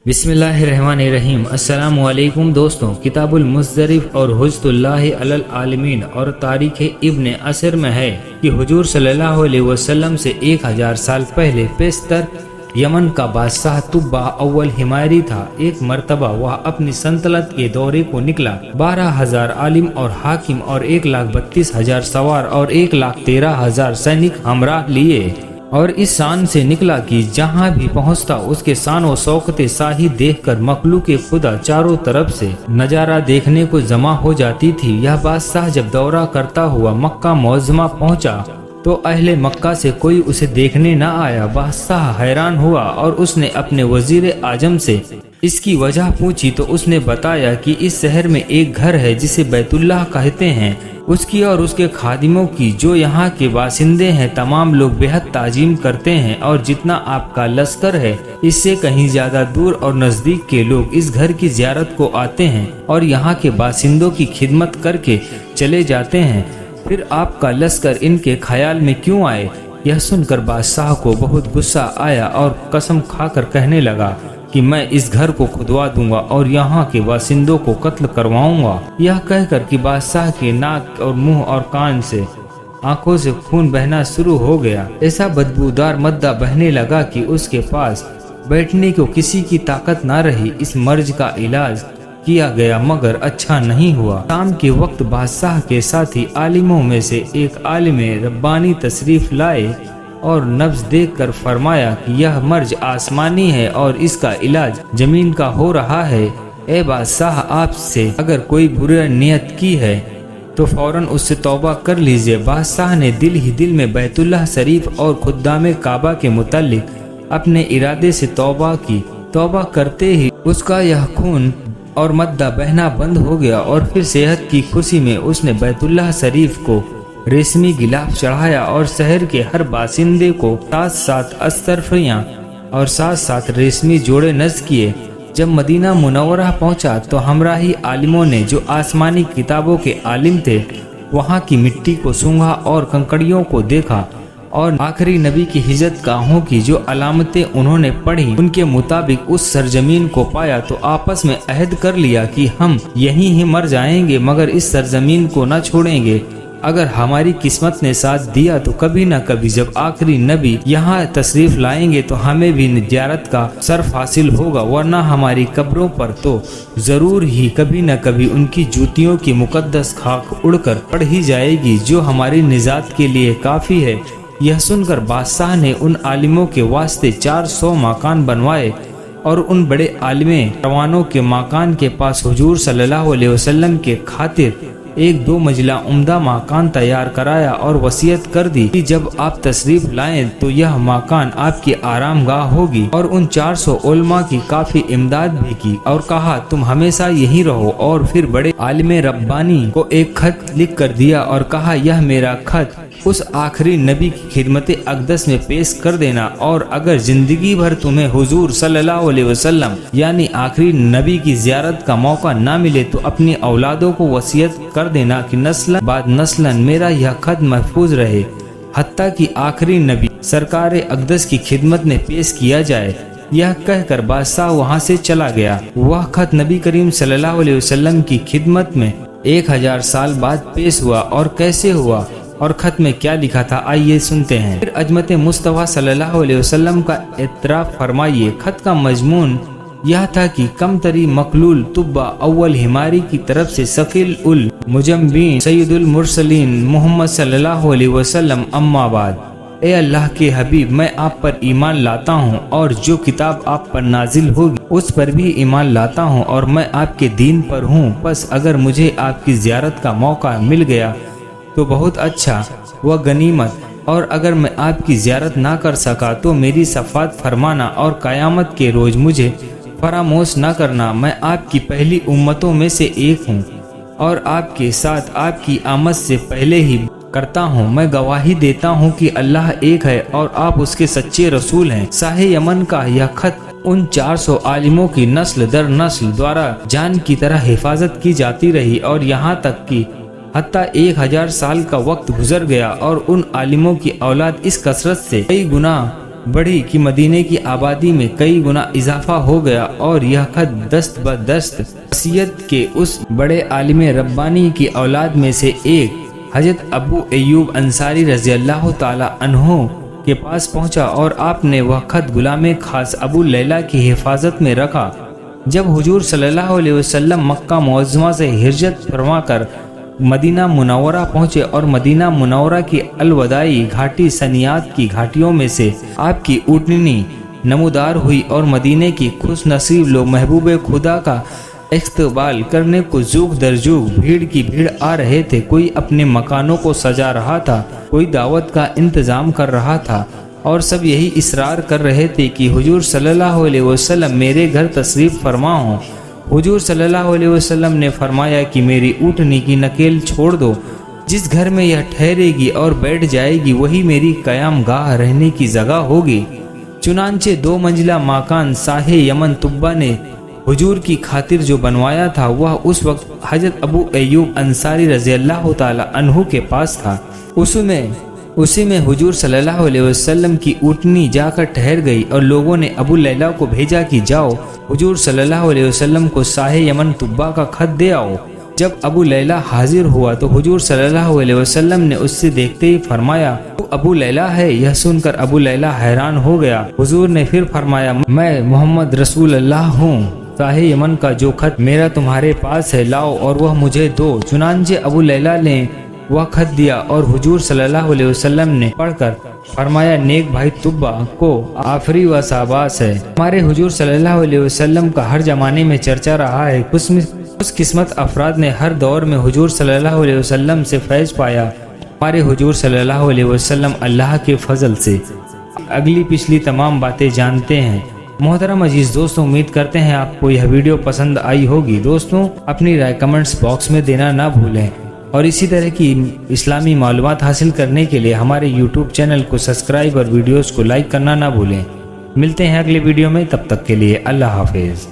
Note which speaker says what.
Speaker 1: बिस्मिल्लाहिर्रहमानिर्रहीम। अस्सलाम वालेकुम दोस्तों, किताबुल मुज़्ज़रिफ़ और हुज्जतुल्लाहि अलल आलमीन और तारीख़ इब्न असर में है कि हुजूर सल्लल्लाहु अलैहि वसल्लम से 1000 साल पहले पेशतर यमन का बादशाह तुब्बा अव्वल हिमायरी था। एक मर्तबा वह अपनी सल्तनत के दौरे को निकला। 12,000 आलिम और हाकिम और 1,32,000 सवार और 1,13,000 सैनिक हमराह लिए और इस शान से निकला कि जहाँ भी पहुँचता उसके शान व शौकत शाही देखकर मखलूक खुदा चारों तरफ से नज़ारा देखने को जमा हो जाती थी। यह बादशाह जब दौरा करता हुआ मक्का मुअज़्ज़मा पहुँचा तो अहले मक्का से कोई उसे देखने न आया। बादशाह हैरान हुआ और उसने अपने वजीर आजम से इसकी वजह पूछी तो उसने बताया कि इस शहर में एक घर है जिसे बैतुल्लाह कहते हैं। उसकी और उसके खादिमों की, जो यहाँ के बासिंदे हैं, तमाम लोग बेहद ताजीम करते हैं और जितना आपका लश्कर है इससे कहीं ज्यादा दूर और नजदीक के लोग इस घर की जियारत को आते हैं और यहाँ के बासिंदों की खिदमत करके चले जाते हैं। फिर आपका लश्कर इनके ख्याल में क्यों आए? यह सुनकर बादशाह को बहुत गुस्सा आया और कसम खाकर कहने लगा कि मैं इस घर को खुदवा दूंगा और यहाँ के बासिंदों को कत्ल करवाऊंगा। यह कहकर कि बादशाह के नाक और मुंह और कान से आंखों से खून बहना शुरू हो गया। ऐसा बदबूदार मद्दा बहने लगा कि उसके पास बैठने को किसी की ताकत न रही। इस मर्ज का इलाज किया गया मगर अच्छा नहीं हुआ। शाम के वक्त बादशाह के साथी आलिमों में से एक आलिम रब्बानी तशरीफ लाए और नब्ज देखकर फरमाया कि यह मर्ज आसमानी है और इसका इलाज जमीन का हो रहा है। ए बादशाह, आपसे अगर कोई बुरी नियत की है तो फौरन उससे तौबा कर लीजिए। बादशाह ने दिल ही दिल में बैतुल्लाह शरीफ और खुद्दाम काबा के मुतालिक अपने इरादे से तौबा की। तौबा करते ही उसका यह खून और मद्दा बहना बंद हो गया और फिर सेहत की खुशी में उसने बैतुल्लाह शरीफ को रेशमी गिलाफ चढ़ाया और शहर के हर बासिंदे को 7-7 अस्तरफियाँ और 7-7 रेशमी जोड़े नज़्म किए। जब मदीना मुनव्वरा पहुंचा तो हमराही आलिमों ने, जो आसमानी किताबों के आलिम थे, वहां की मिट्टी को सूंघा और कंकड़ियों को देखा और आखिरी नबी की हिजरत गाहों की जो अलामतें उन्होंने पढ़ी उनके मुताबिक उस सरजमीन को पाया तो आपस में अहद कर लिया कि हम यहीं ही मर जाएंगे मगर इस सरजमीन को न छोड़ेंगे। अगर हमारी किस्मत ने साथ दिया तो कभी न कभी जब आखिरी नबी यहाँ तशरीफ लाएंगे तो हमें भी निजारत का सर्फ हासिल होगा, वरना हमारी कब्रों पर तो जरूर ही कभी न कभी उनकी जूतियों की मुकद्दस खाक उड़कर पड़ ही जाएगी जो हमारी निजात के लिए काफी है। यह सुनकर बादशाह ने उन आलिमों के वास्ते 400 मकान बनवाए और उन बड़े आलिमे रवानों के मकान के पास हुजूर सल्लल्लाहु अलैहि वसल्लम के खातिर 1-2 मंजिला उम्दा मकान तैयार कराया और वसीयत कर दी कि जब आप तशरीफ लाएं तो यह मकान आपकी आरामगाह होगी। और उन 400 उलमा की काफी इमदाद भी की और कहा तुम हमेशा यहीं रहो। और फिर बड़े आलिम रब्बानी को एक खत लिख कर दिया और कहा यह मेरा खत उस आखिरी नबी की खिदमत अक़दस में पेश कर देना और अगर जिंदगी भर तुम्हें हुजूर सल्लल्लाहु अलैहि वसल्लम यानी आखिरी नबी की जियारत का मौका ना मिले तो अपनी औलादों को वसीयत कर देना कि नस्लन बाद नस्लन मेरा यह खत महफूज रहे हत्ता कि आखिरी नबी सरकार अक़दस की खिदमत में पेश किया जाए। यह कहकर बादशाह वहाँ से चला गया। वह खत नबी करीम सल्लल्लाहु अलैहि वसल्लम की खिदमत में 1000 साल बाद पेश हुआ। और कैसे हुआ और खत में क्या लिखा था, आइए सुनते हैं। फिर अजमत मुस्तफ़ा सल्लल्लाहु अलैहि वसल्लम का इतराफ़ फरमाइए। खत का मजमून यह था कि कमतरी मकलूल तुब्बा अव्वल हिमारी की तरफ से सफ़ील उल मुजम्बीन सैयदुल मुरसलीन मोहम्मद सल्लल्लाहु अलैहि वसल्लम अम्माबाद। ए अल्लाह के हबीब, मैं आप पर ईमान लाता हूँ और जो किताब आप पर नाजिल होगी उस पर भी ईमान लाता हूँ और मैं आपके दीन पर हूँ। बस अगर मुझे आपकी ज़ियारत का मौका मिल गया तो बहुत अच्छा, वह गनीमत, और अगर मैं आपकी ज़ियारत ना कर सका तो मेरी शफ़ाअत फरमाना और क़यामत के रोज़ मुझे फरामोश ना करना। मैं आपकी पहली उम्मतों में से एक हूँ और आपके साथ आपकी आमद से पहले ही करता हूँ। मैं गवाही देता हूँ कि अल्लाह एक है और आप उसके सच्चे रसूल हैं। शाह यमन का यह खत उन 400 आलिमों की नस्ल दर नस्ल द्वारा जान की तरह हिफाजत की जाती रही और यहाँ तक कि हत्ता 1000 साल का वक्त गुजर गया और उन आलिमों की औलाद इस कसरत से कई गुना بڑھی کہ مدینے کی آبادی میں کئی گنا اضافہ ہو گیا، اور یہ خط دست بدست وصیت کے اس بڑے عالم ربانی کی اولاد میں سے ایک حضرت ابو ایوب انصاری رضی اللہ تعالی عنہ کے پاس پہنچا، اور آپ نے وہ خط غلام خاص ابو لیلہ کی حفاظت میں رکھا۔ جب حضور صلی اللہ علیہ وسلم مکہ معظمہ سے ہجرت فرما کر مدینہ منورہ پہنچے، اور مدینہ منورہ کی الوداعی گھاٹی سنیات کی گھاٹیوں میں سے آپ کی اونٹنی نمودار ہوئی، اور مدینے کی خوش نصیب لوگ محبوب خدا کا استقبال کرنے کو جوگ در جوگ بھیڑ کی بھیڑ آ رہے تھے۔ کوئی اپنے مکانوں کو سجا رہا تھا، کوئی دعوت کا انتظام کر رہا تھا، اور سب یہی اصرار کر رہے تھے کہ حضور صلی اللہ علیہ وسلم میرے گھر تشریف فرما ہوں۔ حضور صلی اللہ علیہ وسلم نے فرمایا کہ میری اونٹنی کی نکیل چھوڑ دو، جس گھر میں یہ ٹھہرے گی اور بیٹھ جائے گی وہی میری قیام گاہ رہنے کی جگہ ہوگی۔ چنانچہ 2 منزلہ مکان ساحِ یمن طبہ نے حضور کی خاطر جو بنوایا تھا، وہ اس وقت حضرت ابو ایوب انصاری رضی اللہ تعالی عنہ کے پاس تھا۔ اسی میں حضور صلی اللہ علیہ وسلم کی اونٹنی جا کر ٹھہر گئی، اور لوگوں نے ابو لیلہ کو بھیجا کہ جاؤ حضور صلی اللہ علیہ وسلم کو ساحِ یمن طبہ کا خط دے آؤ۔ جب ابو لیلہ حاضر ہوا تو حضور صلی اللہ علیہ وسلم نے اس سے دیکھتے ہی فرمایا، تو ابو لیلہ ہے؟ یہ سن کر ابو لیلہ حیران ہو گیا۔ حضور نے پھر فرمایا، میں محمد رسول اللہ ہوں، ساحِ یمن کا جو خط میرا تمہارے پاس ہے لاؤ اور وہ مجھے دو۔ چنانچہ ابو لیلہ نے وہ خط دیا، اور حضور صلی اللہ علیہ وسلم نے پڑھ کر فرمایا، نیک بھائی طبہ کو آفری و شاباش ہے۔ ہمارے حضور صلی اللہ علیہ وسلم کا ہر زمانے میں چرچا رہا ہے۔ اس قسمت افراد نے ہر دور میں حضور صلی اللہ علیہ وسلم سے فیض پایا۔ ہمارے حضور صلی اللہ علیہ وسلم اللہ کے فضل سے اگلی پچھلی تمام باتیں جانتے ہیں۔ محترم عزیز دوستوں، امید کرتے ہیں آپ کو یہ ویڈیو پسند آئی ہوگی۔ دوستوں، اپنی رائے کمنٹس باکس میں دینا نہ بھولیں، اور اسی طرح کی اسلامی معلومات حاصل کرنے کے لیے ہمارے یوٹیوب چینل کو سبسکرائب اور ویڈیوز کو لائک کرنا نہ بھولیں۔ ملتے ہیں اگلے ویڈیو میں، تب تک کے لیے اللہ حافظ۔